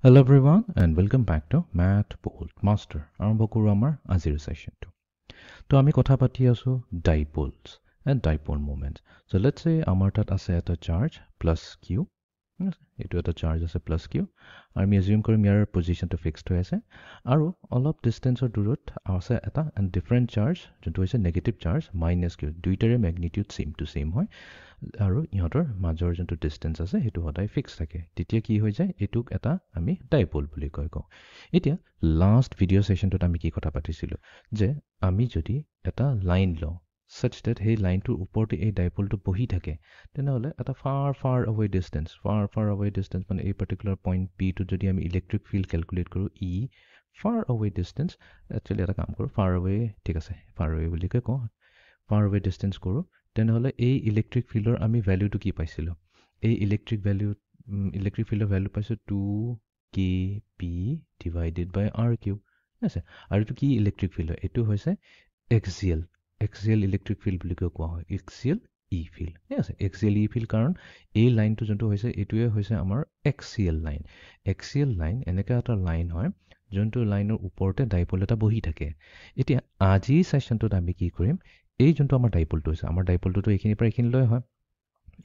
Hello everyone and welcome back to Math Bolt Master. আৰম্ভ কৰোঁ আমাৰ আজিৰ সেশনটো। তো আমি কথা পাতি আছো dipoles and dipole moments. So let's say আমাৰ তাত আছে এটা charge plus q. এইটো এটা charge আছে plus q. আমি assume কৰিম ইয়াৰ পজিশনটো ফিক্সড হৈ আছে আৰু অলপ ডিসটেন্সৰ দূৰত আছে এটা different charge যোনটো হৈছে negative charge minus q. দুইটাৰে magnitude same to same হয় আৰু ইহঁতৰ মাজৰ যোনটো ডিসটেন্স আছে হেতু সদায় ফিক্স থাকে তেতিয়া কি হৈ যায় এটুক এটা আমি ডাইপোল বুলি কয় কওঁ এতিয়া লাষ্ট ভিডিও সেশনটোত আমি কি কথা পাতিছিলো যে আমি যদি এটা লাইন লওঁ such that hey line to ওপৰতে এই ডাইপোলটো বহি থাকে তেনেহলে এটা far away distance মানে এই particular point p to যদি আমি electric field calculate কৰো e far away distance actually এটা কাম কৰো far away ঠিক আছে far away বুলি কওঁ far away distance কৰো তেনেহলে এই ইলেক্ট্ৰিক ফিল্ডৰ আমি ভ্যালুটো কি পাইছিলো এই ইলেক্ট্ৰিক ফিল্ডৰ ভ্যালু পাইছো 2kp divided by r cube আছে আৰু এটো কি ইলেক্ট্ৰিক ফিল্ড এটো হৈছে axial ইলেক্ট্ৰিক ফিল্ড বুলি কোৱা হয় axial e field আছে axial e field কাৰণ এই লাইনটো যোনটো হৈছে এটোৱে হৈছে আমাৰ axial line এনেকা এটা লাইন হয় যোনটো লাইনৰ ওপৰতে ডাইপোল এটা বহি থাকে এতিয়া আজি সেশনটোত আমি কি কৰিম এই যোনটো আমাৰ ডাইপোলটো আছে আমাৰ ডাইপোলটো এইখিনি পৰা এইখিনি লৈ হয়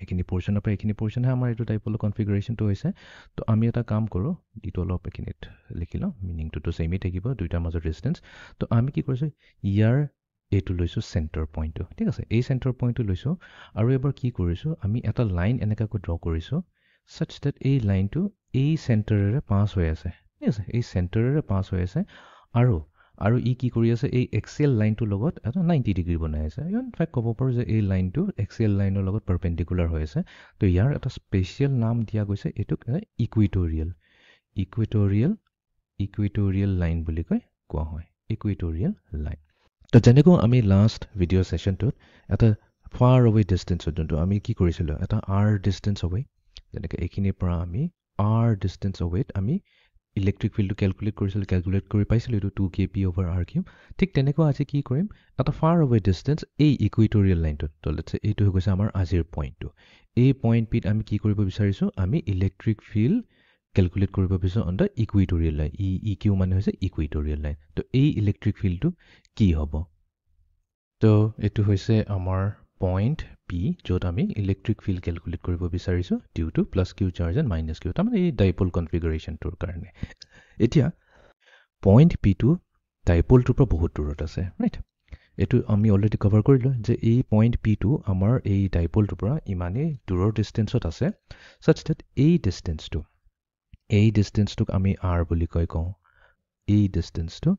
এইখিনি পোৰচনৰ পৰা এইখিনি পোৰচনহে আমাৰ এইটো ডাইপোলৰ কনফিগাৰেশনটো হৈছে তো আমি এটা কাম কৰো ডিটো অলপ এইখিনিত লিখিলো মিনিংটো তো সেমই থাকিব দুইটাৰ মাজৰ ডিসটেন্স তো আমি কি কৰিছো ইয়াৰ এইটো লৈছো সেন্টাৰ পইণ্টটো ঠিক আছে এই সেন্টাৰ পইণ্টটো লৈছো আৰু এবাৰ কি কৰিছো আমি এটা লাইন এনেকাকৈ ড্ৰ কৰিছো such that এই লাইনটো এই সেন্টাৰেৰে পাস হৈ আছে ঠিক আছে এই সেন্টাৰেৰে পাস হৈ আছে আৰু ই কি কৰি আছে এই এক্সিয়েল লাইনটো লগত এটা 90 ডিগ্ৰী বনাই আছে ইনফ্যাক্ট ক'ব পাৰো যে এই লাইনটো এক্সিয়েল লাইনৰ লগত পাৰপেন্ডিকুলাৰ হৈ আছে তো ইয়াৰ এটা স্পেশাল নাম দিয়া গৈছে এটোক ইকুৱেটৰিয়েল লাইন বুলি কোৱা হয় ইকুৱেটৰিয়েল লাইন তো যেনেকৈ আমি লাষ্ট ভিডিও সেশনটোত এটা ফাৰ অৱে ডিসটেন্সত যোনটো আমি কি কৰিছিলো এটা r ডিসটেন্স অৱে যেনেকৈ এইখিনিৰ পৰা আমি r ডিসটেন্স অৱেত আমি ইলেক্ট্ৰিক ফিল্ডটো ক্যালকুলেট কৰি পাইছিলো এটো 2kp over r cube ঠিক তেনেকৈ আজি কি কৰিম এটা ফাৰ অৱে ডিসটেন্স এই ইকুৱেটৰিয়েল লাইনটো তো লেটস সে এইটো হৈ গৈছে আমাৰ আজিৰ পইণ্টটো এই পইণ্ট পিত আমি কি কৰিব বিচাৰিছো আমি ইলেক্ট্ৰিক ফিল্ড ক্যালকুলেট কৰিব বিচাৰিছো on the Equatorial line eq মানে হৈছে ইকুৱেটৰিয়েল লাইন তো এই ইলেক্ট্ৰিক ফিল্ডটো কি হ'ব তো এটো হৈছে আমাৰ পইণ্ট p য'ত আমি ইলেক্ট্ৰিক ফিল্ড ক্যালকুলেট কৰিব বিচাৰিছো due to plus q charge and minus q তাৰমানে এই ডাইপোল কনফিগাৰেশনটোৰ কাৰণে এতিয়া পইণ্ট p টো ডাইপোলটোৰ পৰা বহুত দূৰত আছে ৰাইট এটো আমি অলৰেডি কভাৰ কৰিলো যে এই পইণ্ট p টো আমাৰ এই ডাইপোলটোৰ পৰা ইমানে দূৰৰ ডিসটেন্সত আছে such that এই ডিসটেন্সটোক আমি r বুলি কওঁ এই ডিসটেন্সটো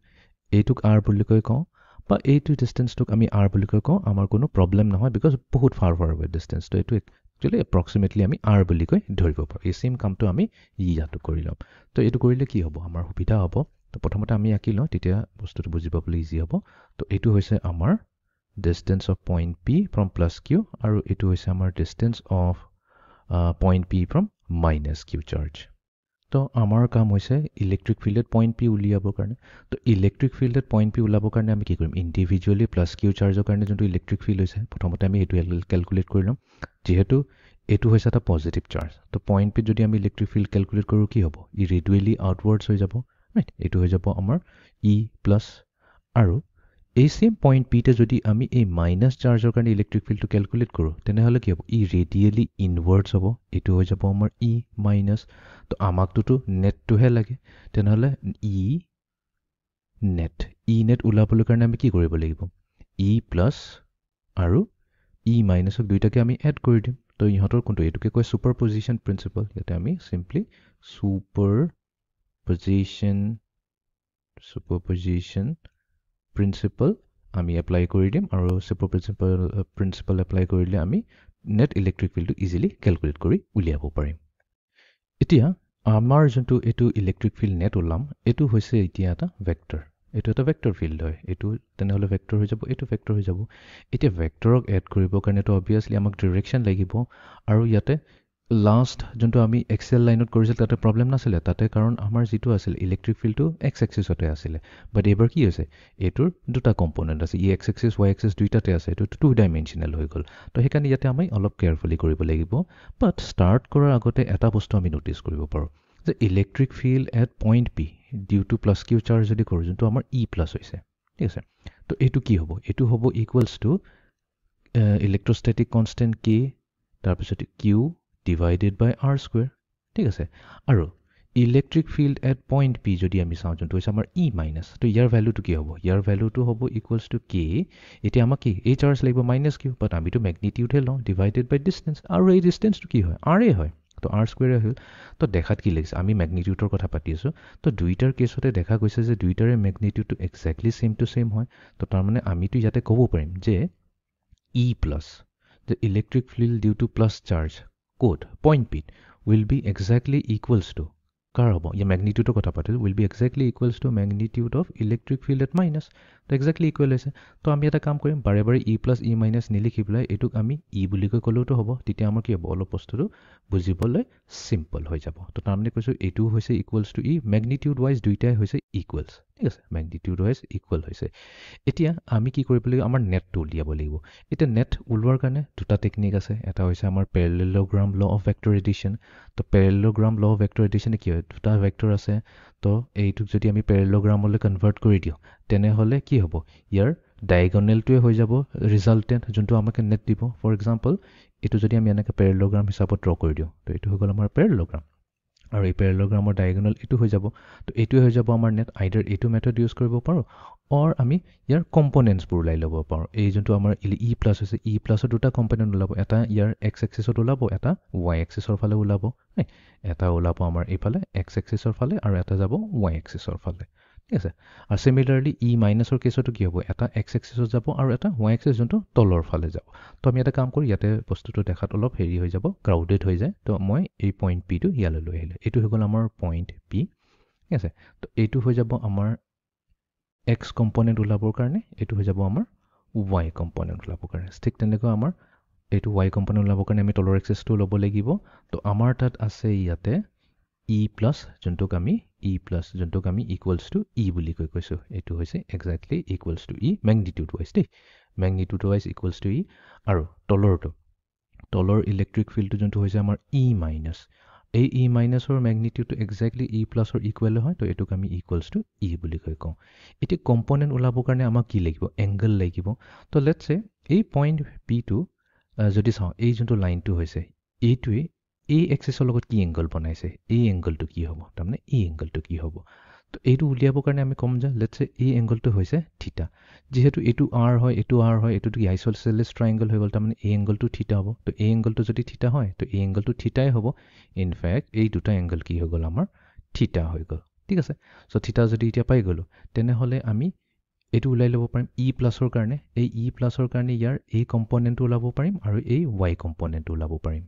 এইটোক r বুলি কওঁ বা এইটো ডিসটেন্সটোক আমি r বুলি কওঁ আমাৰ কোনো প্ৰবলেম নহয় বিকজ বহুত ফাৰ away ডিসটেন্স তো এটো একচুয়ালি এপ্ৰক্সিমেটলি আমি r বুলি ধৰিব পাৰো এই সেম কামটো আমি ইয়াটো কৰি লম তো এটো কৰিলে কি হ'ব আমাৰ সুবিধা হ'ব তো প্ৰথমতে আমি আকি লওঁ তেতিয়া বস্তুটো বুজি পাবলৈ ইজি হ'ব তো এটো হৈছে আমাৰ distance of point p from plus q আৰু এটো হৈছে আমাৰ distance of point p from minus q charge তো আমাৰ কাম হৈছে ইলেক্ট্ৰিক ফিল্ডত পইণ্ট p উলিয়াবৰ কাৰণে তো ইলেক্ট্ৰিক ফিল্ডত পইণ্ট p উলাবৰ কাৰণে আমি কি কৰিম ইন্ডিভিজুৱেলি প্লাস q চাৰ্জৰ কাৰণে যোনটো ইলেক্ট্ৰিক ফিল্ড হৈছে প্ৰথমতে আমি এটো ক্যালকুলেট কৰি লম যেহেতু এটো হৈছে এটা পজিটিভ চাৰ্জ তো পইণ্ট p যদি আমি ইলেক্ট্ৰিক ফিল্ড ক্যালকুলেট কৰো কি হ'ব ই ৰেডিয়েলি আউটৱাৰ্ডছ হৈ যাব ৰাইট এটো হৈ যাব আমাৰ e প্লাস আৰু এই সেম পইণ্ট p তে যদি আমি এই মাইনাস চাৰ্জৰ কাৰণে ইলেক্ট্ৰিক ফিল্ডটো ক্যালকুলেট কৰো তেনেহলে কি হ'ব ই ৰেডিয়েলি ইনৱাৰ্ডছ হ'ব এটো হৈ যাব আমাৰ e মাইনাস তো আমাকটো নেটটোহে লাগে তেনেহলে e net উলাবলৈ কাৰণে আমি কি কৰিব লাগিব e প্লাস আৰু e মাইনাসক দুইটাকে আমি এড কৰি দিম তো ইহঁতৰ কোনটো এটোকে কয় সুপাৰপজিশন প্ৰিন্সিপল ইয়াতে আমি সিম্পলি সুপাৰপজিশন প্ৰিন্সিপল আমি এপ্লাই কৰি দিম আৰু সুপাৰপজিশন প্ৰিন্সিপল এপ্লাই কৰিলে আমি নেট ইলেক্ট্ৰিক ফিল্ডটো ইজিলি ক্যালকুলেট কৰি উলিয়াব পাৰিম এতিয়া আমাৰ যোনটো এটো ইলেক্ট্ৰিক ফিল্ড নেট উলাম এটো হৈছে এতিয়া এটা ভেক্টৰ এটো এটা ভেক্টৰ ফিল্ড হয় এটো তেনেহলে ভেক্টৰ হৈ যাব এটো ভেক্টৰ হৈ যাব এতিয়া ভেক্টৰক এড কৰিবৰ কাৰণে তো obviously আমাক ডাইৰেকশন লাগিব আৰু ইয়াতে লাষ্ট যোনটো আমি এক্সেল লাইনত কৰিছিল তাতে প্ৰবলেম নাছিলে তাতে কাৰণ আমাৰ যেটো আছিল ইলেক্ট্ৰিক ফিল্ডটো x এক্সিসতে আছিল বাট এবাৰ কি হৈছে এটোৰ দুটা কম্পোনেন্ট আছে x এক্সিস y এক্সিস দুইটাতে আছে এটো টু ডাইমেনশনাল হৈ গল তো হেকাৰণে ইয়াতে আমি অলপ কেয়াৰফুলি কৰিব লাগিব বাট স্টাৰ্ট কৰাৰ আগতে এটা বস্তু আমি নোটিস কৰিব পাৰো যে electric field at point P due to plus Q charge যদি কৰোঁ যোনটো আমাৰ ই প্লাছ হৈছে ঠিক আছে তো এইটো কি হ'ব এইটো হ'ব ইকুৱেলছ টু ইলেক্ট্ৰষ্টেটিক কনষ্টেণ্ট কে তাৰপিছত কিউ ডিভাইডেড বাই আৰ স্কুৱেৰ ঠিক আছে আৰু electric field at point P যদি আমি চাওঁ যোনটো হৈছে আমাৰ ই মাইনাছ তো ইয়াৰ ভেলুটো কি হ'ব ইয়াৰ ভেলুটো হ'ব ইকুৱেলছ টু কে এতিয়া আমাক কি এই চাৰ্জ লাগিব মাইনাছ কিউ বাট আমিতো মেগনিটিউডহে লওঁ ডিভাইডেড বাই ডিষ্টেঞ্চ আৰু এই ডিষ্টেঞ্চটো কি হয় আৰেই হয় তো আৰ স্কুৱেৰে হ'ল তো দেখাত কি লাগিছে আমি মেগনিটিউডৰ কথা পাতি আছোঁ তো দুইটাৰ কেছতে দেখা গৈছে যে দুইটাৰে মেগনিটিউডটো এক্সেক্টলি ছেম টু ছেম হয় তো তাৰমানে আমিতো ইয়াতে ক'ব পাৰিম যে ই plus the electric field due to plus charge code point p will be exactly equals to কাৰ হ'ব ইয়াৰ মেগনিটিউডৰ কথা পাতিলোঁ will be exactly equals to magnitude of electric field at minus তো exactly equal হৈছে তো আমি এটা কাম কৰিম বাৰে বাৰে ই প্লাছ ই মাইনাছ নিলিখি পেলাই এইটোক আমি ই বুলি কৈ ক'লেওতো হ'ব তেতিয়া আমাৰ কি হ'ব অলপ বস্তুটো বুজিবলৈ চিম্পল হৈ যাব তো তাৰমানে কৈছোঁ এইটো হৈছে equals to E magnitude wise দুইটাই হৈছে ইকুৱেলছ ঠিক আছে মেগনিটিউড ৱাইজ ইকুৱেল হৈছে এতিয়া আমি কি কৰিব লাগিব আমাৰ নেটটো উলিয়াব লাগিব এতিয়া নেট ওলোৱাৰ কাৰণে দুটা টেকনিক আছে এটা হৈছে আমাৰ পেৰেলেলোগ্ৰাম ল অফ ভেক্টৰ এডিশ্যন তো পেৰেলেলোগ্ৰাম ল অফ ভেক্টৰ এডিশ্যনে কি হয় দুটা ভেক্টৰ আছে তো এইটোক যদি আমি পেৰেলেলোগ্ৰামলৈ কনভাৰ্ট কৰি দিওঁ তেনেহ'লে কি হ'ব ইয়াৰ ডায়েগনেলটোৱে হৈ যাব ৰিজাল্টেণ্ট যোনটো আমাকে নেট দিব ফৰ এক্সাম্পল এইটো যদি আমি এনেকৈ পেৰেলেলোগ্ৰাম হিচাপত ড্ৰ কৰি দিওঁ তো এইটো হৈ গ'ল আমাৰ পেৰেলেলোগ্ৰাম আৰু এই পেৰেলেলোগ্ৰামৰ ডায়েগনেল এইটো হৈ যাব তো এইটোৱে হৈ যাব আমাৰ নেট আইডাৰ এইটো মেথড ইউজ কৰিব পাৰোঁ অৰ আমি ইয়াৰ কম্পনেণ্টছবোৰ ওলাই ল'ব পাৰোঁ এই যোনটো আমাৰ ই প্লাছ হৈছে ই প্লাছৰ দুটা কম্পনেণ্ট ওলাব এটা ইয়াৰ এক্স এক্সিছত ওলাব এটা ৱাই এক্সিছৰ ফালে ওলাব এটা ওলাব আমাৰ এইফালে এক্স এক্সিছৰ ফালে আৰু এটা যাব ৱাই এক্সিছৰ ফালে ঠিক আছে আৰু চিমিলাৰলি ই মাইনাছৰ কেছতো কি হ'ব এটা এক্স এক্সিছত যাব আৰু এটা ৱাই এক্সিছ যোনটো তলৰ ফালে যাব তো আমি এটা কাম কৰোঁ ইয়াতে বস্তুটো দেখাত অলপ হেৰি হৈ যাব ক্ৰাউডেড হৈ যায় তো মই এই পইণ্ট পিটো ইয়ালৈ লৈ আহিলোঁ এইটো হৈ গ'ল আমাৰ পইণ্ট পি ঠিক আছে তো এইটো হৈ যাব আমাৰ এক্স কম্পনেণ্ট ওলাবৰ কাৰণে এইটো হৈ যাব আমাৰ ৱাই কম্পনেণ্ট ওলাবৰ কাৰণে ঠিক তেনেকৈ আমাৰ এইটো ৱাই কম্পনেণ্ট ওলাবৰ কাৰণে আমি তলৰ এক্সেছটো ল'ব লাগিব তো আমাৰ তাত আছে ইয়াতে ই প্লাছ যোনটোক আমি ইকুৱেলছ টু ই বুলি কৈ কৈছোঁ এইটো হৈছে exactly equals to E magnitude wise দেই মেগনিটিউড ৱাইজ ইকুৱেলছ টু ই আৰু তলৰ ইলেক্ট্ৰিক ফিল্ডটো যোনটো হৈছে আমাৰ ই মাইনাছ এই ই মাইনাছৰ মেগনিটিউডটো এক্সেক্টলি ই প্লাছৰ ইকুৱেল হয় তো এইটোক আমি ইকুৱেলছ টু ই বুলি কৈ কওঁ এতিয়া কম্পনেণ্ট ওলাবৰ কাৰণে আমাক কি লাগিব এংগল লাগিব তো লেটছে এই পইণ্ট পিটো যদি চাওঁ এই যোনটো লাইনটো হৈছে এইটোৱে এই এক্সিছৰ লগত কি এংগল বনাইছে এই এংগলটো কি হ'ব তাৰমানে এই এংগলটো কি হ'ব তো এইটো উলিয়াবৰ কাৰণে আমি ক'ম যে লেটছে এই এংগলটো হৈছে থিটা যিহেতু এইটো আৰ হয় এইটোতো কি আইচ'চেলেছ ট্ৰাইংগল হৈ গ'ল তাৰমানে এই এংগলটো থিটা হ'ব তো এই এংগলটো যদি থিটা হয় তো এই এংগলটো থিটাই হ'ব ইনফেক্ট এই দুটা এংগল কি হৈ গ'ল আমাৰ থিটা হৈ গ'ল ঠিক আছে চ' থিটা যদি এতিয়া পাই গ'লোঁ তেনেহ'লে আমি এইটো ওলাই ল'ব পাৰিম ই প্লাছৰ কাৰণে এই ই প্লাছৰ কাৰণে ইয়াৰ এই কম্পনেণ্টটো ওলাব পাৰিম আৰু এই ৱাই কম্পনেণ্টটো ওলাব পাৰিম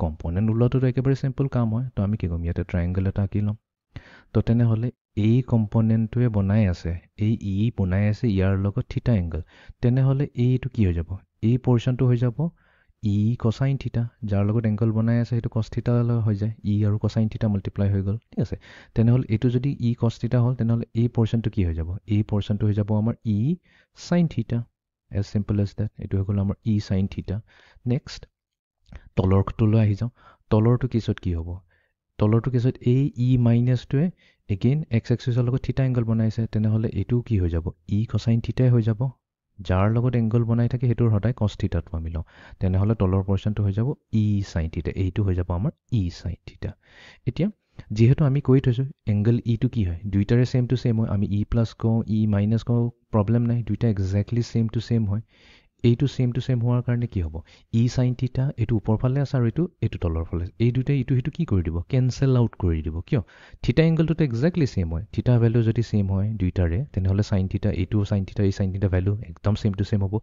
কম্পনেণ্ট ওলোৱাটোতো একেবাৰে চিম্পল কাম হয় তো আমি কি ক'ম ইয়াতে ট্ৰাইংগল এটা আঁকি ল'ম তো তেনেহ'লে এই কম্পনেণ্টটোৱে বনাই আছে ইয়াৰ লগত থিটা এংগল তেনেহ'লে এইটো কি হৈ যাব এই পৰ্চনটো হৈ যাব ই কচাইন থিটা যাৰ লগত এংগল বনাই আছে সেইটো কছ থিটা হৈ যায় ই আৰু কচাইন থিটা মাল্টিপ্লাই হৈ গ'ল ঠিক আছে তেনেহ'লে এইটো যদি ই কছ থিটা হ'ল তেনেহ'লে এই পৰ্চনটো কি হৈ যাব এই পৰ্চনটো হৈ যাব আমাৰ ই চাইন থিটা এজ চিম্পল এজ ডেট এইটো হৈ গ'ল আমাৰ ই চাইন থিটা নেক্সট তলৰটোলৈ আহি যাওঁ তলৰটো কেছত কি হ'ব তলৰটো কেছত এই ই মাইনাছটোৱে এগেইন এক্স এক্সিছৰ লগত থিটা এংগল বনাইছে তেনেহ'লে এইটোও কি হৈ যাব ই কচাইন থিটাই হৈ যাব যাৰ লগত এংগল বনাই থাকে সেইটোৰ সদায় কছ থিটাটো আমি লওঁ তেনেহ'লে তলৰ পৰ্চনটো হৈ যাব ই চাইন থিটা এইটো হৈ যাব আমাৰ ই চাইন থিটা এতিয়া যিহেতু আমি কৈ থৈছোঁ এংগল ইটো কি হয় দুইটাৰে ছেম টু ছেম হয় আমি ই প্লাছ কওঁ ই মাইনাছ কওঁ প্ৰব্লেম নাই দুইটা এক্সেক্টলি ছেম টু ছেম হয় এইটো ছেম টু ছেম হোৱাৰ কাৰণে কি হ'ব ই চাইন থিটা এইটো ওপৰ ফালে আছে আৰু এইটো তলৰ ফালে এই দুটাই ইটো সিটো কি কৰি দিব কেনচেল আউট কৰি দিব কিয় থিটা এংগলটোতো এক্সেক্টলি ছেম হয় থিটা ভেলু যদি ছেম হয় দুইটাৰে তেনেহ'লে চাইন থিটা এইটো চাইন থিটা এই চাইন থিটা ভেলু একদম ছেম টু ছেম হ'ব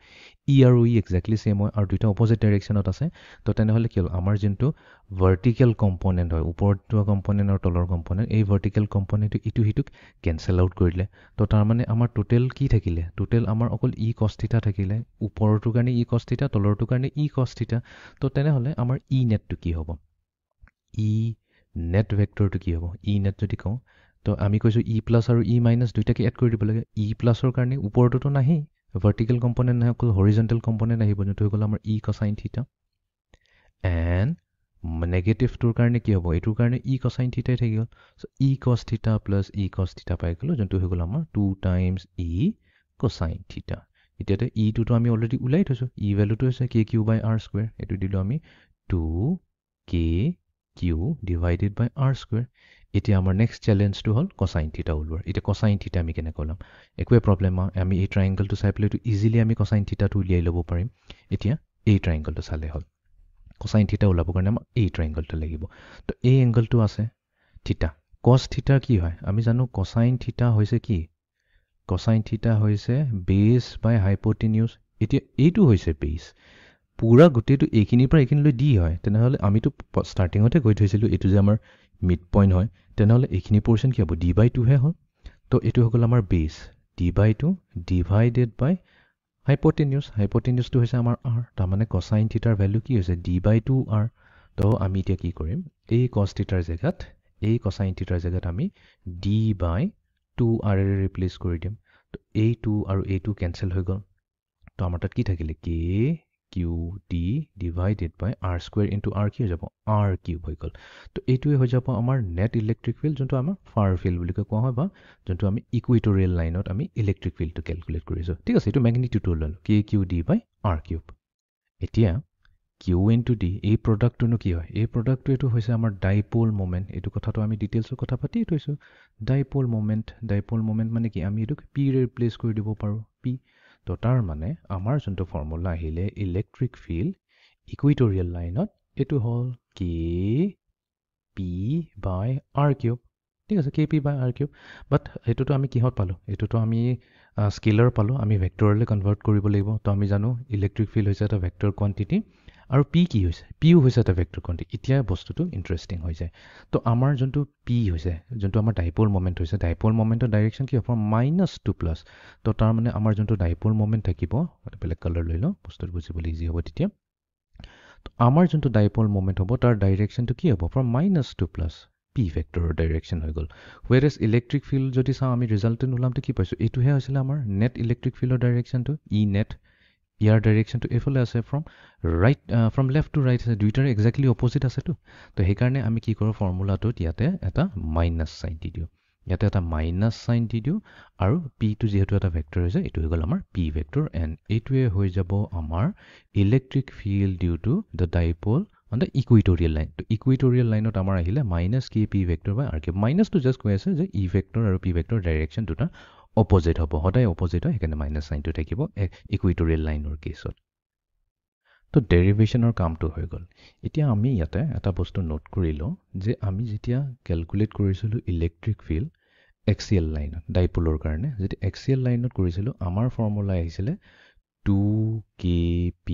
ই আৰু ই এক্সেক্টলি ছেম হয় আৰু দুইটা অপ'জিট ডাইৰেকশ্যনত আছে তো তেনেহ'লে কি হ'ল আমাৰ যোনটো ভাৰ্টিকেল কম্পনেণ্ট হয় ওপৰত যোৱা কম্পনেণ্ট আৰু তলৰ কম্পনেণ্ট এই ভাৰ্টিকেল কম্পনেণ্টটো ইটো সিটোক কেনচেল আউট কৰিলে তো তাৰমানে আমাৰ টোটেল কি থাকিলে টোটেল আমাৰ অকল ই কছ থিটা থাকিলে ওপৰটোৰ কাৰণে ই কছ থিটা তলৰটোৰ কাৰণে ই কছ থিটা তো তেনেহ'লে আমাৰ ই নেটটো কি হ'ব ই নেট ভেক্টৰটো কি হ'ব ই নেট যদি কওঁ তো আমি কৈছোঁ ই প্লাছ আৰু ই মাইনাছ দুইটাকে এড কৰি দিব লাগে ই প্লাছৰ কাৰণে ওপৰটোতো নাহেই ভাৰ্টিকেল কম্পনেণ্ট নাহে অকল হৰিজণ্টেল কম্পনেণ্ট আহিব যোনটো হৈ গ'ল আমাৰ ই কচাইন থিটা এণ্ড নেগেটিভটোৰ কাৰণে কি হ'ব এইটোৰ কাৰণে ই কছাইন থিটাই থাকি গ'ল চ' ই কছ থিটা প্লাছ ই কছ থিটা পাই গ'লোঁ যোনটো হৈ গ'ল আমাৰ 2 টাইমছ ই কছাইন থিটা এতিয়াতে ইটোতো আমি অলৰেডি ওলাই থৈছোঁ ই ভেলুটো হৈছে কে কিউ বাই আৰ স্কুৱেৰ এইটো দিলোঁ আমি 2 কে কিউ ডিভাইডেড বাই আৰ স্কুৱেৰ এতিয়া আমাৰ নেক্সট চেলেঞ্জটো হ'ল কছাইন থিটা ওলোৱাৰ এতিয়া কছাইন থিটা আমি কেনেকৈ ওলাম একোৱে প্ৰব্লেম আমি এই ট্ৰাইংগলটো চাই পেলাইতো ইজিলি আমি কছাইন থিটাটো উলিয়াই ল'ব পাৰিম এতিয়া এই ট্ৰাইংগলটো চালে হ'ল কছাইন থিটা ওলাবৰ কাৰণে আমাক এই ট্ৰাইংগলটো লাগিব তো এই এংগলটো আছে থিটা কছ থিটা কি হয় আমি জানো কছাইন থিটা হৈছে কি কছাইন থিটা হৈছে বেছ বাই হাইপ'টেনিউছ এতিয়া এইটো হৈছে বেছ পুৰা গোটেইটো এইখিনিৰ পৰা এইখিনিলৈ ডি হয় তেনেহ'লে আমিতো ষ্টাৰ্টিঙতে কৈ থৈছিলোঁ এইটো যে আমাৰ মিড পইণ্ট হয় তেনেহ'লে এইখিনি পৰ্চন কি হ'ব ডি বাই টুহে হ'ল তো এইটো হৈ গ'ল আমাৰ বেছ ডি বাই টু ডিভাইডেড বাই হাইপ'টেনিউছটো হৈছে আমাৰ আৰ তাৰমানে কছাইন থিটাৰ ভেলু কি হৈছে ডি বাই টু আৰ তো আমি এতিয়া কি কৰিম এই কছ থিটাৰ জেগাত এই কছাইন থিটাৰ জেগাত আমি ডি বাই টু আৰেৰে ৰিপ্লেচ কৰি দিম তো এই টু আৰু এই টু কেঞ্চেল হৈ গ'ল তো আমাৰ তাত কি থাকিলে কে কিউ ডি ডিভাইডেড বাই আৰ স্কুৱেৰ ইনটু আৰ কি হৈ যাব আৰ কিউব হৈ গ'ল তো এইটোৱে হৈ যাব আমাৰ নেট ইলেক্ট্ৰিক ফিল্ড যোনটো আমাৰ ফাৰ ফিল্ড বুলি কোৱা হয় বা যোনটো আমি ইকুৱেটৰিয়েল লাইনত আমি ইলেক্ট্ৰিক ফিল্ডটো কেলকুলেট কৰিছোঁ ঠিক আছে এইটো মেগনিটিউডটো ল'লোঁ কে কিউ ডি বাই আৰ কিউব এতিয়া কিউ ইনটু ডি এই প্ৰডাক্টটোনো কি হয় এই প্ৰডাক্টটো এইটো হৈছে আমাৰ ডাইপ'ল মমেণ্ট এইটো কথাটো আমি ডিটেইলছত কথা পাতিয়ে থৈছোঁ ডাইপ'ল মমেণ্ট মানে কি আমি এইটোক পিৰে ৰিপ্লেচ কৰি দিব পাৰোঁ পি তো তাৰ মানে আমাৰ যোনটো ফৰ্মুলা আহিলে ইলেক্ট্ৰিক ফিল্ড ইকুৱেটৰিয়েল লাইনত এইটো হ'ল কে পি বাই আৰ কিউব ঠিক আছে কে পি বাই আৰ কিউব বাট এইটোতো আমি কিহত পালোঁ এইটোতো আমি স্কেলাৰ পালোঁ আমি ভেক্টৰলৈ কনভাৰ্ট কৰিব লাগিব তো আমি জানো ইলেক্ট্ৰিক ফিল্ড হৈছে এটা ভেক্টৰ কোৱান্টিটি আৰু পি কি হৈছে পিও হৈছে এটা ভেক্টৰ কোৱান্টিটি এতিয়া বস্তুটো ইণ্টাৰেষ্টিং হৈ যায় তো আমাৰ যোনটো পি হৈছে যোনটো আমাৰ ডাইপ'ল মমেণ্ট হৈছে ডাইপ'ল মমেণ্টৰ ডাইৰেকশ্যন কি হ'ব মাইনাছ টু প্লাছ তো তাৰমানে আমাৰ যোনটো ডাইপ'ল মমেণ্ট থাকিব বেলেগ কালাৰ লৈ লওঁ বস্তুটো বুজিবলৈ ইজি হ'ব তেতিয়া তো আমাৰ যোনটো ডাইপ'ল মমেণ্ট হ'ব তাৰ ডাইৰেকশ্যনটো কি হ'ব from minus to plus P ভেক্টৰৰ ডাইৰেকশ্যন হৈ গ'ল হুৱেৰ এজ ইলেক্ট্ৰিক ফিল্ড যদি চাওঁ আমি ৰিজাল্টটো নোলামটো কি পাইছোঁ এইটোহে হৈছিলে আমাৰ নেট ইলেক্ট্ৰিক ফিল্ডৰ ডাইৰেকশ্যনটো ই নেট ইয়াৰ ডাইৰেকশ্যনটো এইফালে আছে ফ্ৰম লেফ্ট টু ৰাইট আছে দুইটাৰে একজেক্টলি অপ'জিট আছেতো তো সেইকাৰণে আমি কি কৰোঁ ফৰ্মুলাটোত ইয়াতে এটা মাইনাছ চাইন দি দিওঁ ইয়াতে এটা মাইনাছ চাইন দি দিওঁ আৰু পিটো যিহেতু এটা ভেক্টৰ হৈছে এইটো হৈ গ'ল আমাৰ পি ভেক্টৰ এণ্ড এইটোৱে হৈ যাব আমাৰ electric field due to the dipole on the equatorial line তো ইকুৱেটৰিয়েল লাইনত আমাৰ আহিলে minus K P vector by R cube মাইনাছটো জাষ্ট কৈ আছে যে ই ভেক্টৰ আৰু পি ভেক্টৰ ডাইৰেকশ্যন দুটা অপ'জিট হ'ব সদায় অপ'জিট হয় সেইকাৰণে মাইনাছ চাইনটো থাকিব ইকুৱেটৰিয়েল লাইনৰ কেছত তো ডেৰিভেশ্যনৰ কামটো হৈ গ'ল এতিয়া আমি ইয়াতে এটা বস্তু নোট কৰি লওঁ যে আমি যেতিয়া কেলকুলেট কৰিছিলোঁ ইলেক্ট্ৰিক ফিল্ড এক্সিয়েল লাইনত ডাইপ'লৰ কাৰণে যেতিয়া এক্সিয়েল লাইনত কৰিছিলোঁ আমাৰ ফৰ্মুলা আহিছিলে 2 kp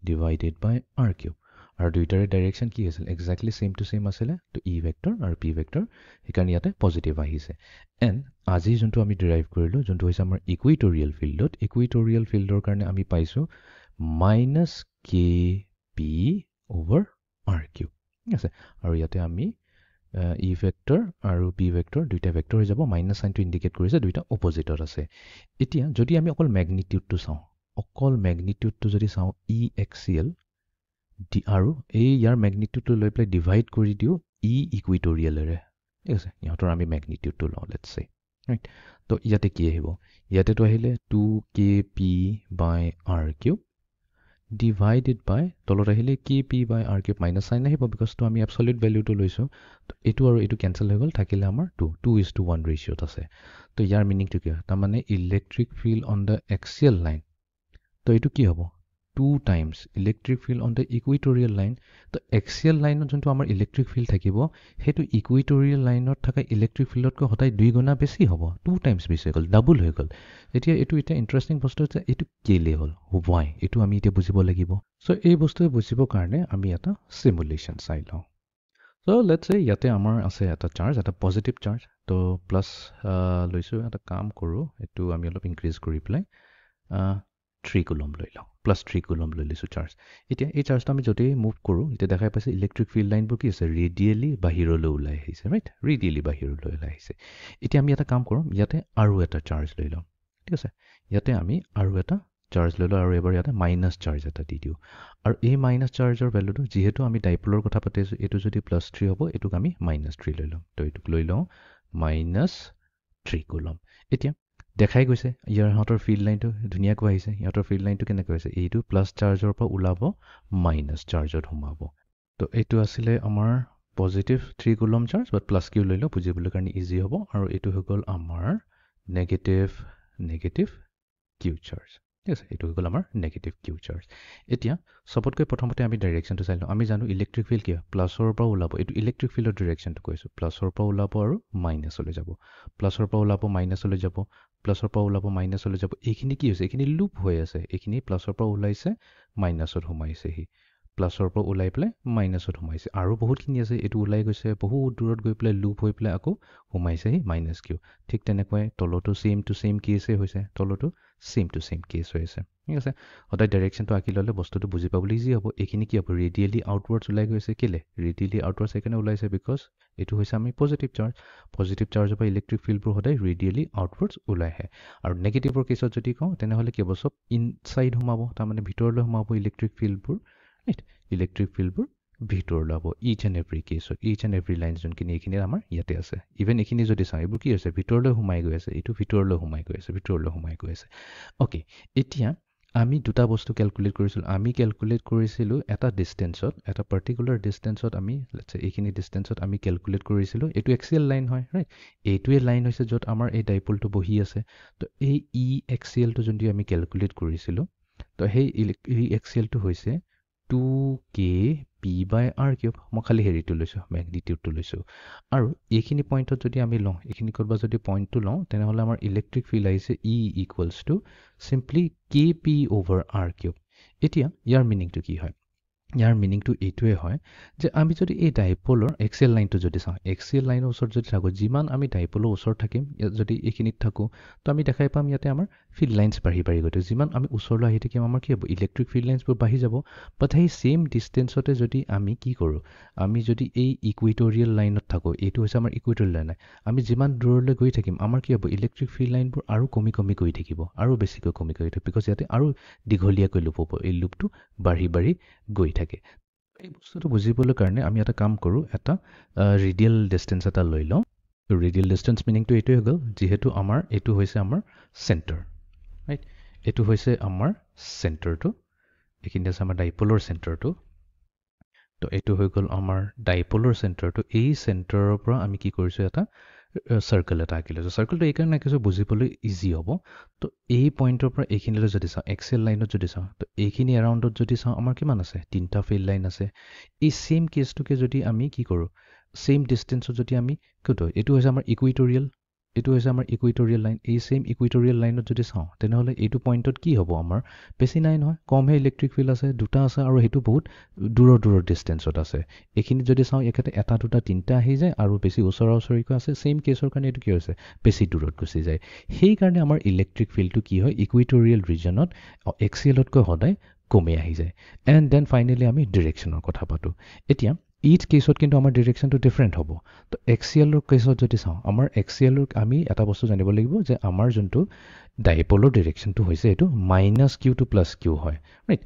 ডিভাইডেড বাই আৰ কিউব আৰু দুইটাৰে ডাইৰেকশ্যন কি আছিল একজেক্টলি ছেম টু ছেম আছিলে তো ই ভেক্টৰ আৰু পি ভেক্টৰ সেইকাৰণে ইয়াতে পজিটিভ আহিছে এণ্ড আজি যোনটো আমি ডিৰাইভ কৰিলোঁ যোনটো হৈছে আমাৰ ইকুৱেটৰিয়েল ফিল্ডৰ কাৰণে আমি পাইছোঁ minus K P over R cube ঠিক আছে আৰু ইয়াতে আমি ই ভেক্টৰ আৰু পি ভেক্টৰ দুইটা ভেক্টৰ হৈ যাব মাইনাছ চাইনটো ইণ্ডিকেট কৰিছে দুইটা অপ'জিটত আছে এতিয়া যদি আমি অকল মেগনিটিউডটো যদি চাওঁ ই এক্সিয়েল আৰু এই ইয়াৰ মেগনিটিউডটো লৈ পেলাই ডিভাইড কৰি দিওঁ ই ইকুৱেটৰিয়েলেৰে ঠিক আছে ইহঁতৰ আমি মেগনিটিউডটো লওঁ লেটছ চে ৰাইট তো ইয়াতে কি আহিব ইয়াতেতো আহিলে 2 kp বাই আৰ কিউব ডিভাইডেড বাই তলত আহিলে কে পি বাই আৰ কিউব মাইনাছ চাইন আহিব বিকজটো আমি এবছলিউট ভেলিউটো লৈছোঁ তো এইটো আৰু এইটো কেঞ্চেল হৈ গ'ল থাকিলে আমাৰ 2:1 ৰেচিঅ'ত আছে তো ইয়াৰ মিনিংটো কি হয় তাৰমানে electric field on the এক্সিয়েল line তো এইটো কি হ'ব 2 times electric field on the equatorial line তো এক্সিয়েল লাইনত যোনটো আমাৰ ইলেক্ট্ৰিক ফিল্ড থাকিব সেইটো ইকুৱেটৰিয়েল লাইনত থকা ইলেক্ট্ৰিক ফিল্ডতকৈ সদায় 2 গুণা বেছি হ'ব 2 টাইমছ বেছি হৈ গ'ল ডাবল হৈ গ'ল এতিয়া ইণ্টাৰেষ্টিং বস্তু যে এইটো কেলে হ'ল হোৱাই এইটো আমি এতিয়া বুজিব লাগিব চ' এই বস্তুৱে বুজিবৰ কাৰণে আমি এটা চিমুলেশ্যন চাই লওঁ চ' লেটছ চে ইয়াতে আমাৰ আছে এটা চাৰ্জ এটা পজিটিভ চাৰ্জ তো প্লাছ লৈছোঁ এটা কাম কৰোঁ এইটো আমি অলপ ইনক্ৰিজ কৰি পেলাই 3 কুলম লৈ লওঁ প্লাছ 3 কুলম লৈ লৈছোঁ চাৰ্জ এতিয়া এই চাৰ্জটো আমি য'তেই মুভ কৰোঁ এতিয়া দেখাই পাইছে ইলেক্ট্ৰিক ফিল্ড লাইনবোৰ কি আছে ৰেডিয়েলি বাহিৰলৈ ওলাই আহিছে ৰাইট ৰেডিয়েলি বাহিৰলৈ ওলাই আহিছে এতিয়া আমি এটা কাম কৰোঁ ইয়াতে আৰু এটা চাৰ্জ লৈ লওঁ ঠিক আছে ইয়াতে আমি আৰু এটা চাৰ্জ লৈ লওঁ আৰু এবাৰ ইয়াতে মাইনাছ চাৰ্জ এটা দি দিওঁ আৰু এই মাইনাছ চাৰ্জৰ ভেলুটো যিহেতু আমি ডাইপলৰ কথা পাতি আছোঁ এইটো যদি +3 হ'ব এইটোক আমি -3 লৈ ল'ম তো এইটোক লৈ লওঁ -3 কুলম এতিয়া দেখাই গৈছে ইহঁতৰ ফিল্ড লাইনটো ধুনীয়াকৈ আহিছে ইহঁতৰ ফিল্ড লাইনটো কেনেকৈ হৈছে এইটো প্লাছ চাৰ্জৰ পৰা ওলাব মাইনাছ চাৰ্জত সোমাব তো এইটো আছিলে আমাৰ পজিটিভ 3 কুলম চাৰ্জ বাট প্লাছ কিউ লৈ লওঁ বুজিবলৈ কাৰণে ইজি হ'ব আৰু এইটো হৈ গ'ল আমাৰ নেগেটিভ কিউ চাৰ্জ ঠিক আছে এইটো হৈ গ'ল আমাৰ নেগেটিভ কিউ চাৰ্জ এতিয়া সবতকৈ প্ৰথমতে আমি ডাইৰেকশ্যনটো চাই লওঁ আমি জানো ইলেক্ট্ৰিক ফিল্ড কি হয় প্লাছৰ পৰা ওলাব এইটো ইলেক্ট্ৰিক ফিল্ডৰ ডিৰেকশ্যনটো কৈছোঁ প্লাছৰ পৰা ওলাব আৰু মাইনাছলৈ যাব প্লাছৰ পৰা ওলাব মাইনাছলৈ যাব প্লাছৰ পৰা ওলাব মাইনাছলৈ যাব এইখিনি কি হৈছে এইখিনি লুপ হৈ আছে এইখিনি প্লাছৰ পৰা ওলাইছে মাইনাছত সোমাইছেহি প্লাছৰ পৰা ওলাই পেলাই মাইনাছত সোমাইছে আৰু বহুতখিনি আছে এইটো ওলাই গৈছে বহুত দূৰত গৈ পেলাই লুপ হৈ পেলাই আকৌ সোমাইছেহি মাইনাছ কিউ ঠিক তেনেকৈ তলতো ছেম টু ছেম কেছেই হৈছে তলতো ছেম টু ছেম কেছ হৈ আছে ঠিক আছে সদায় ডাইৰেকশ্যনটো আঁকি ল'লে বস্তুটো বুজি পাবলৈ ইজি হ'ব এইখিনি কি হ'ব ৰেডিয়েলি আউটৱাৰ্ডছ ওলাই গৈছে কেলে ৰেডিয়েলি আউটৱাৰ্ডছ সেইকাৰণে ওলাইছে বিকজ এইটো হৈছে আমি পজিটিভ চাৰ্জৰ পৰা ইলেক্ট্ৰিক ফিল্ডবোৰ সদায় ৰেডিয়েলি আউটৱাৰ্ডছ ওলাই আহে আৰু নেগেটিভৰ কেছত যদি কওঁ তেনেহ'লে কি হ'ব চব ইনচাইড সোমাব তাৰমানে ভিতৰলৈ সোমাব ইলেক্ট্ৰিক ফিল্ডবোৰ ৰাইট ইলেক্ট্ৰিক ফিল্ডবোৰ ভিতৰলৈ হ'ব ইচ এণ্ড এভৰি কেছত ইচ এণ্ড এভৰি লাইন যোনখিনি এইখিনি আমাৰ ইয়াতে আছে ইভেন এইখিনি যদি চাওঁ এইবোৰ কি হৈছে ভিতৰলৈ সোমাই গৈ আছে এইটো ভিতৰলৈ সোমাই গৈ আছে অ'কে এতিয়া আমি দুটা বস্তু কেলকুলেট কৰিছিলোঁ এটা ডিষ্টেঞ্চত এটা পাৰ্টিকুলাৰ ডিষ্টেঞ্চত আমি এইখিনি ডিষ্টেঞ্চত আমি কেলকুলেট কৰিছিলোঁ এইটো এক্সিয়েল লাইন হয় ৰাইট এইটোৱে লাইন হৈছে য'ত আমাৰ এই ডাইপলটো বহি আছে তো এই ই এক্সিয়েলটো যোনটো আমি কেলকুলেট কৰিছিলোঁ তো সেই ই এক্সিয়েলটো হৈছে 2kp/r³ মই খালি হেৰিটো লৈছোঁ মেগনিটিউডটো লৈছোঁ আৰু এইখিনি পইণ্টত যদি আমি লওঁ এইখিনি ক'ৰবাত যদি পইণ্টটো লওঁ তেনেহ'লে আমাৰ ইলেক্ট্ৰিক ফিল্ড আহিছে ই ইকুৱেলছ টু চিম্পলি kp/r³। এতিয়া ইয়াৰ মিনিংটো কি হয় ইয়াৰ মিনিংটো এইটোৱে হয় যে আমি যদি এই ডাইপলৰ এক্সিয়েল লাইনটো যদি চাওঁ এক্সিয়েল লাইনৰ ওচৰত যদি থাকোঁ যিমান আমি ডাইপলৰ ওচৰত থাকিম যদি এইখিনিত থাকোঁ তো আমি দেখাই পাম ইয়াতে আমাৰ ফিল্ড লাইনছ বাঢ়ি গৈ থাকিব যিমান আমি ওচৰলৈ আহি থাকিম আমাৰ কি হ'ব ইলেক্ট্ৰিক ফিল্ড লাইনছবোৰ বাঢ়ি যাব বাট সেই ছেইম ডিষ্টেঞ্চতে যদি আমি কি কৰোঁ আমি যদি এই ইকুৱেটৰিয়েল লাইনত থাকোঁ এইটো হৈছে আমাৰ ইকুৱেটৰিয়েল লাইন আমি যিমান দূৰলৈ গৈ থাকিম আমাৰ কি হ'ব ইলেক্ট্ৰিক ফিল্ড লাইনবোৰ আৰু কমি গৈ থাকিব আৰু বেছিকৈ কমি গৈ থাকিব বিকজ ইয়াতে আৰু দীঘলীয়াকৈ লুপ হ'ব এই লুপটো বাঢ়ি গৈ থাকে এই বস্তুটো বুজিবলৈ কাৰণে আমি এটা কাম কৰোঁ এটা ৰেডিয়েল ডিষ্টেঞ্চ এটা লৈ লওঁ ৰেডিয়েল ডিষ্টেঞ্চ মিনিংটো এইটোৱে হৈ গ'ল যিহেতু আমাৰ এইটো হৈছে আমাৰ চেণ্টাৰ ৰাইট এইটো হৈছে আমাৰ চেণ্টাৰটো এইখিনি আছে আমাৰ ডাইপলৰ চেণ্টাৰটো তো এইটো হৈ গ'ল আমাৰ ডাইপলৰ চেণ্টাৰটো এই চেণ্টাৰৰ পৰা আমি কি কৰিছোঁ এটা চাৰ্কেল এটা আঁকি লৈছোঁ চাৰ্কেলটো এইকাৰণে আঁকিছোঁ বুজিবলৈ ইজি হ'ব তো এই পইণ্টৰ পৰা এইখিনিলৈ যদি চাওঁ এক্সেল লাইনত যদি চাওঁ তো এইখিনি এৰাউণ্ডত যদি চাওঁ আমাৰ কিমান আছে 3টা ফিল্ড লাইন আছে এই ছেইম কেছটোকে যদি আমি কি কৰোঁ ছেইম ডিষ্টেঞ্চত যদি আমি ক'ত এইটো হৈছে আমাৰ ইকুৱেটৰিয়েল লাইন এই ছেইম ইকুৱেটৰিয়েল লাইনত যদি চাওঁ তেনেহ'লে এইটো পইণ্টত কি হ'ব আমাৰ বেছি নাই নহয় কমহে ইলেক্ট্ৰিক ফিল্ড আছে দুটা আছে আৰু সেইটো বহুত দূৰৰ ডিষ্টেঞ্চত আছে এইখিনি যদি চাওঁ একেতে এটা দুটা 3টা আহি যায় আৰু বেছি ওচৰিকৈ আছে ছেইম কেছৰ কাৰণে এইটো কি হৈছে বেছি দূৰত গুচি যায় সেইকাৰণে আমাৰ ইলেক্ট্ৰিক ফিল্ডটো কি হয় ইকুৱেটৰিয়েল ৰিজনত এক্সিয়েলতকৈ সদায় কমি আহি যায় এণ্ড দেন ফাইনেলি আমি ডিৰেকশ্যনৰ কথা পাতোঁ এতিয়া ইচ কেছত কিন্তু আমাৰ ডিৰেকশ্যনটো ডিফাৰেণ্ট হ'ব তো এক্সিয়েলৰ কেছত যদি চাওঁ আমাৰ এক্সিয়েলৰ আমি এটা বস্তু জানিব লাগিব যে আমাৰ যোনটো ডাইপলৰ ডিৰেকশ্যনটো হৈছে এইটো -q to +q হয় ৰাইট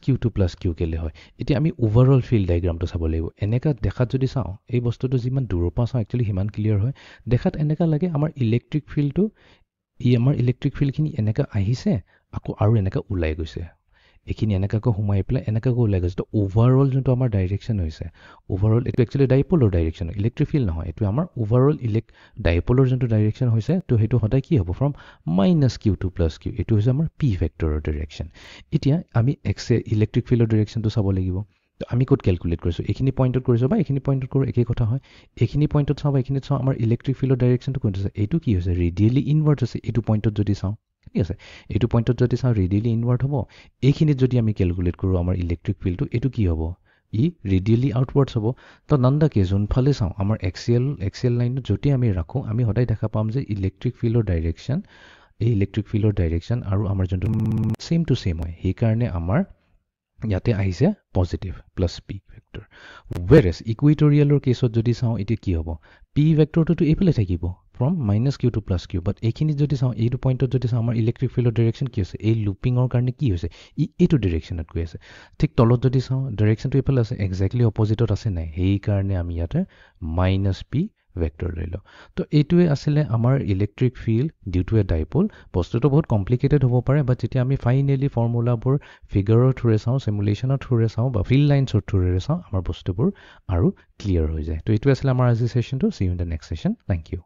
-q to +q কেলে হয় এতিয়া আমি ওভাৰঅল ফিল্ড ডাইগ্ৰামটো চাব লাগিব এনেকা দেখাত যদি চাওঁ এই বস্তুটো যিমান দূৰৰ পৰা চাওঁ একচুৱেলি সিমান ক্লিয়াৰ হয় দেখাত এনেকা লাগে আমাৰ ইলেক্ট্ৰিক ফিল্ডখিনি এনেকা আহিছে আকৌ আৰু এনেকা ওলাই গৈছে এইখিনি এনেকাকৈ সোমাই পেলাই এনেকাকৈ ওলাই গৈছে তো ওভাৰঅল যোনটো আমাৰ ডাইৰেকশ্যন হৈছে ওভাৰঅল এইটো একচুৱেলি ডাইপলৰ ডাইৰেকশ্যন ইলেক্ট্ৰিক ফিল্ড নহয় এইটো আমাৰ ওভাৰঅল ডাইপলৰ যোনটো ডাইৰেকশ্যন হৈছে তো সেইটো সদায় কি হ'ব ফ্ৰম -q to +q এইটো হৈছে আমাৰ পি ভেক্টৰৰ ডিৰেকশ্যন এতিয়া আমি ইলেক্ট্ৰিক ফিল্ডৰ ডিৰেকশ্যনটো চাব লাগিব তো আমি ক'ত কেলকুলেট কৰিছোঁ এইখিনি পইণ্টত কৰিছোঁ বা এইখিনি পইণ্টত কৰোঁ একেই কথা হয় এইখিনি পইণ্টত চাওঁ বা এইখিনিত চাওঁ আমাৰ ইলেক্ট্ৰিক ফিল্ডৰ ডাইৰেকশ্যনটো কোনটো আছে এইটো কি হৈছে ৰেডিয়েলি ইনৱাৰ্ড আছে এইটো পইণ্টত যদি চাওঁ ঠিক আছে এইটো পইণ্টত যদি চাওঁ ৰেডিয়েলি ইনৱাৰ্ড হ'ব এইখিনিত যদি আমি কেলকুলেট কৰোঁ আমাৰ ইলেক্ট্ৰিক ফিল্ডটো এইটো কি হ'ব ই ৰেডিয়েলি আউটৱাৰ্ডছ হ'ব তো নন্দাকে যোনফালে চাওঁ আমাৰ এক্সিয়েল লাইনত যদি আমি ৰাখোঁ আমি সদায় দেখা পাম যে ইলেক্ট্ৰিক ফিল্ডৰ ডাইৰেকশ্যন আৰু আমাৰ যোনটো ছেইম টু ছেইম হয় সেইকাৰণে আমাৰ ইয়াতে আহিছে পজিটিভ +p ভেক্টৰ ৱেৰেজ ইকুৱেটৰিয়েলৰ কেছত যদি চাওঁ এতিয়া কি হ'ব পি ভেক্টৰটোতো এইফালে থাকিব ফ্ৰম -q to +q, বাট এইখিনি যদি চাওঁ, এইটো পইণ্টত যদি চাওঁ, আমাৰ ইলেক্ট্ৰিক ফিল্ডৰ ডিৰেকশ্যন কি হৈছে, এই লুপিঙৰ কাৰণে কি হৈছে, এইটো ডিৰেকশ্যনত গৈ আছে। ঠিক তলত যদি চাওঁ, ডিৰেকশ্যনটো এইফালে আছে, একজেক্টলি অপজিটত আছে নাই, সেইকাৰণে আমি ইয়াতে -p ভেক্টৰ লৈ লওঁ। তো এইটোৱে আছিলে আমাৰ electric field due to a dipole. বস্তুটো বহুত কমপ্লিকেটেড হ'ব পাৰে, বাট যেতিয়া আমি ফাইনেলি ফৰ্মুলাবোৰ ফিগাৰৰ থ্ৰুৰে চাওঁ, চিমুলেশ্যনৰ থ্ৰুৰে চাওঁ, বা ফিল্ড লাইনছৰ থ্ৰুৰে চাওঁ, আমাৰ বস্তুবোৰ আৰু ক্লিয়াৰ হৈ যায়। তো এইটোৱে আছিলে আমাৰ আজিৰ ছেশ্যনটো। See you in the next session. Thank U.